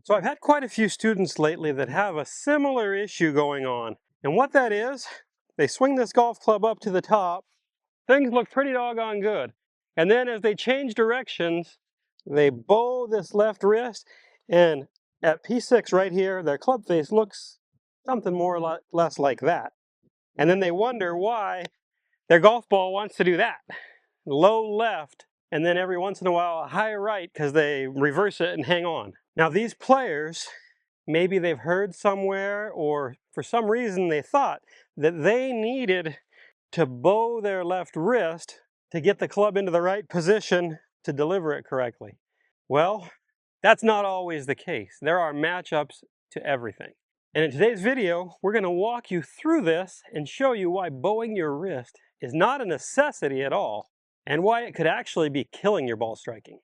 So I've had quite a few students lately that have a similar issue going on. And what that is, they swing this golf club up to the top, things look pretty doggone good. And then as they change directions, they bow this left wrist, and at P6 right here, their club face looks something more or less like that. And then they wonder why their golf ball wants to do that. Low left, and then every once in a while a high right because they reverse it and hang on. Now these players, maybe they've heard somewhere or for some reason they thought that they needed to bow their left wrist to get the club into the right position to deliver it correctly. Well, that's not always the case. There are matchups to everything. And in today's video, we're going to walk you through this and show you why bowing your wrist is not a necessity at all, and why it could actually be killing your ball striking.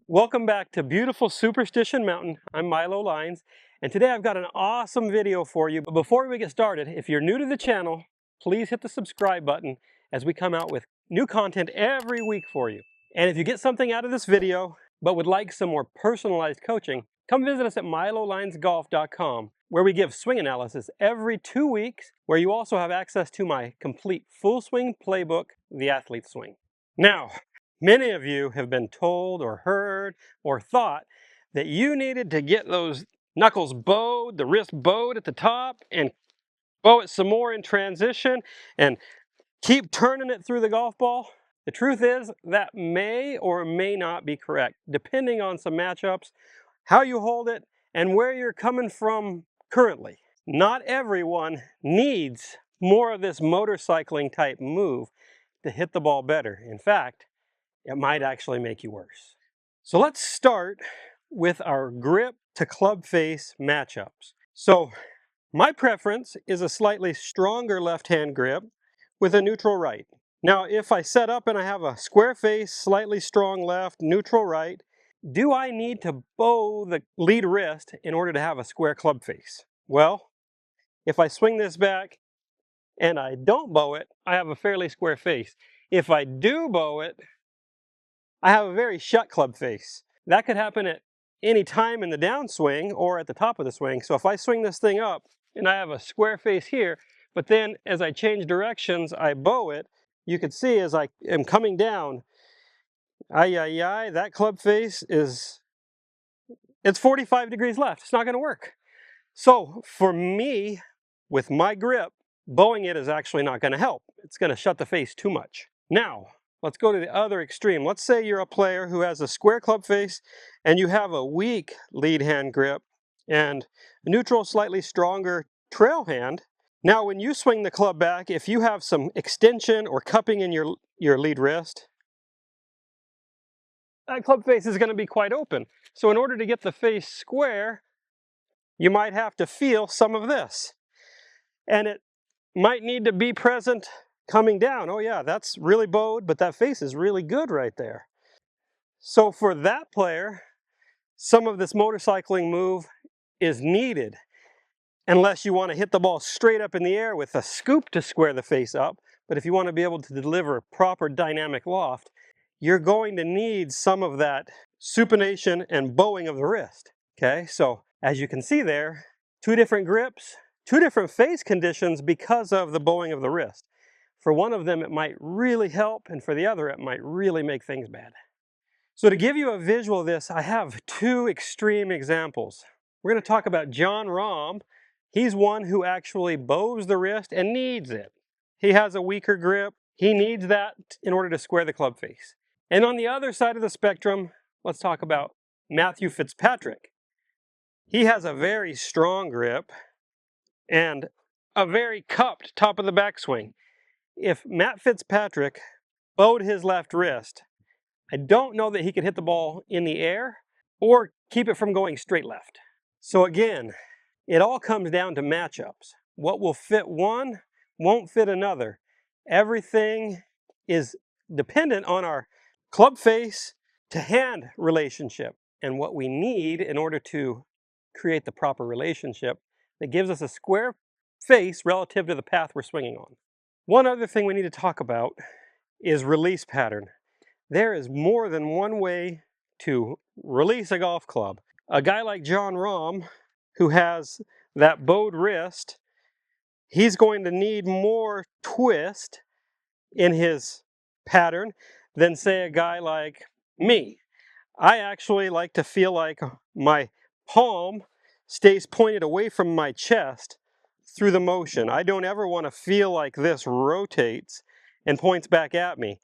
Welcome back to beautiful Superstition Mountain. I'm Milo Lines, and today I've got an awesome video for you. But before we get started, if you're new to the channel, please hit the subscribe button as we come out with new content every week for you. And if you get something out of this video, but would like some more personalized coaching, come visit us at milolinesgolf.com, where we give swing analysis every 2 weeks, where you also have access to my complete full swing playbook, The Athlete's Swing. Now, many of you have been told or heard or thought that you needed to get those knuckles bowed, the wrist bowed at the top, and bow it some more in transition, and keep turning it through the golf ball. The truth is that may or may not be correct, depending on some matchups, how you hold it, and where you're coming from currently. Not everyone needs more of this motorcycling type move to hit the ball better. In fact, it might actually make you worse. So let's start with our grip to club face matchups. So my preference is a slightly stronger left-hand grip with a neutral right. Now, if I set up and I have a square face, slightly strong left, neutral right, do I need to bow the lead wrist in order to have a square club face? Well, if I swing this back and I don't bow it, I have a fairly square face. If I do bow it, I have a very shut club face. That could happen at any time in the downswing or at the top of the swing. So if I swing this thing up and I have a square face here, but then as I change directions, I bow it, you can see as I am coming down, that club face it's 45 degrees left. It's not going to work. So for me, with my grip, bowing it is actually not going to help. It's going to shut the face too much. Now, let's go to the other extreme. Let's say you're a player who has a square club face and you have a weak lead hand grip and a neutral, slightly stronger trail hand. Now, when you swing the club back, if you have some extension or cupping in your lead wrist, that club face is going to be quite open. So in order to get the face square, you might have to feel some of this. And it might need to be present coming down. Oh yeah, that's really bowed, but that face is really good right there. So for that player, some of this motorcycling move is needed, unless you want to hit the ball straight up in the air with a scoop to square the face up. But if you want to be able to deliver proper dynamic loft, you're going to need some of that supination and bowing of the wrist. Okay, so as you can see there, two different grips, two different face conditions because of the bowing of the wrist. For one of them, it might really help, and for the other, it might really make things bad. So to give you a visual of this, I have two extreme examples. We're going to talk about John Rahm. He's one who actually bows the wrist and needs it. He has a weaker grip. He needs that in order to square the club face. And on the other side of the spectrum, let's talk about Matthew Fitzpatrick. He has a very strong grip and a very cupped top of the backswing. If Matt Fitzpatrick bowed his left wrist, I don't know that he could hit the ball in the air or keep it from going straight left. So again, it all comes down to matchups. What will fit one won't fit another. Everything is dependent on our club face to hand relationship and what we need in order to create the proper relationship that gives us a square face relative to the path we're swinging on. One other thing we need to talk about is release pattern. There is more than one way to release a golf club. A guy like John Rahm, who has that bowed wrist, he's going to need more twist in his pattern than, say, a guy like me. I actually like to feel like my palm stays pointed away from my chest through the motion. I don't ever want to feel like this rotates and points back at me,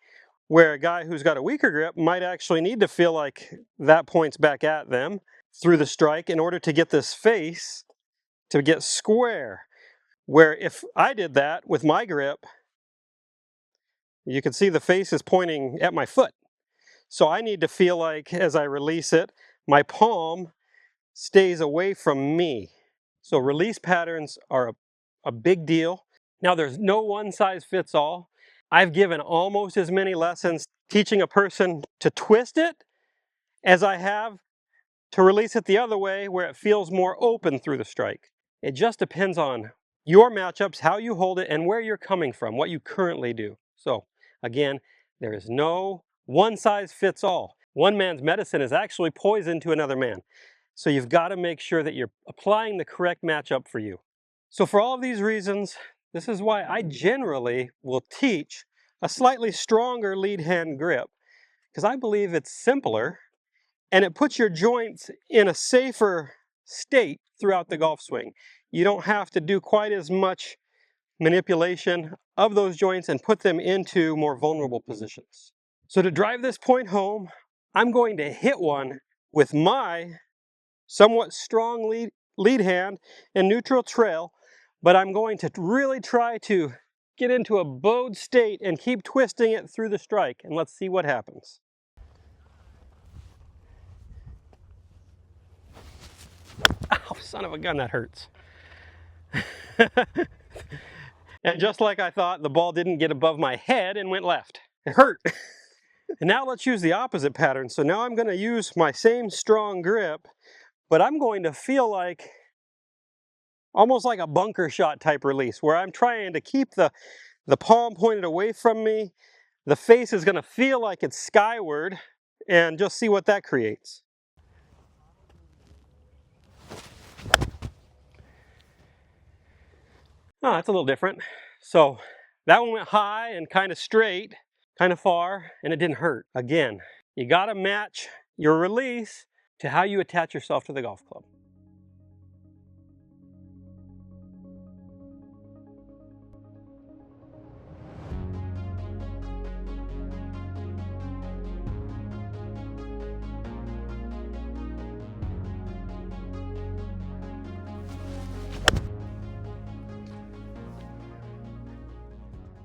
where a guy who's got a weaker grip might actually need to feel like that points back at them through the strike in order to get this face to get square. Where if I did that with my grip, you can see the face is pointing at my foot. So I need to feel like as I release it, my palm stays away from me. So release patterns are a big deal. Now there's no one size fits all. I've given almost as many lessons teaching a person to twist it as I have to release it the other way where it feels more open through the strike. It just depends on your matchups, how you hold it, and where you're coming from, what you currently do. So again, there is no one size fits all. One man's medicine is actually poison to another man. So you've got to make sure that you're applying the correct matchup for you. So for all of these reasons, this is why I generally will teach a slightly stronger lead hand grip, because I believe it's simpler and it puts your joints in a safer state throughout the golf swing. You don't have to do quite as much manipulation of those joints and put them into more vulnerable positions. So to drive this point home, I'm going to hit one with my somewhat strong lead hand and neutral trail, but I'm going to really try to get into a bowed state and keep twisting it through the strike, and let's see what happens. Oh, son of a gun, that hurts. And just like I thought, the ball didn't get above my head and went left. It hurt. And now let's use the opposite pattern. So now I'm going to use my same strong grip, but I'm going to feel like almost like a bunker shot type release, where I'm trying to keep the palm pointed away from me. The face is going to feel like it's skyward, and just see what that creates. Oh, that's a little different. So that one went high and kind of straight, kind of far, and it didn't hurt. Again, you got to match your release to how you attach yourself to the golf club.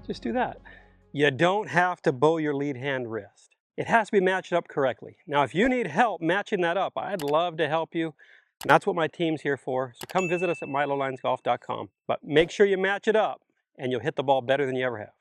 Just do that. You don't have to bow your lead hand wrist. It has to be matched up correctly. Now, if you need help matching that up, I'd love to help you. And that's what my team's here for. So come visit us at milolinesgolf.com. But make sure you match it up, and you'll hit the ball better than you ever have.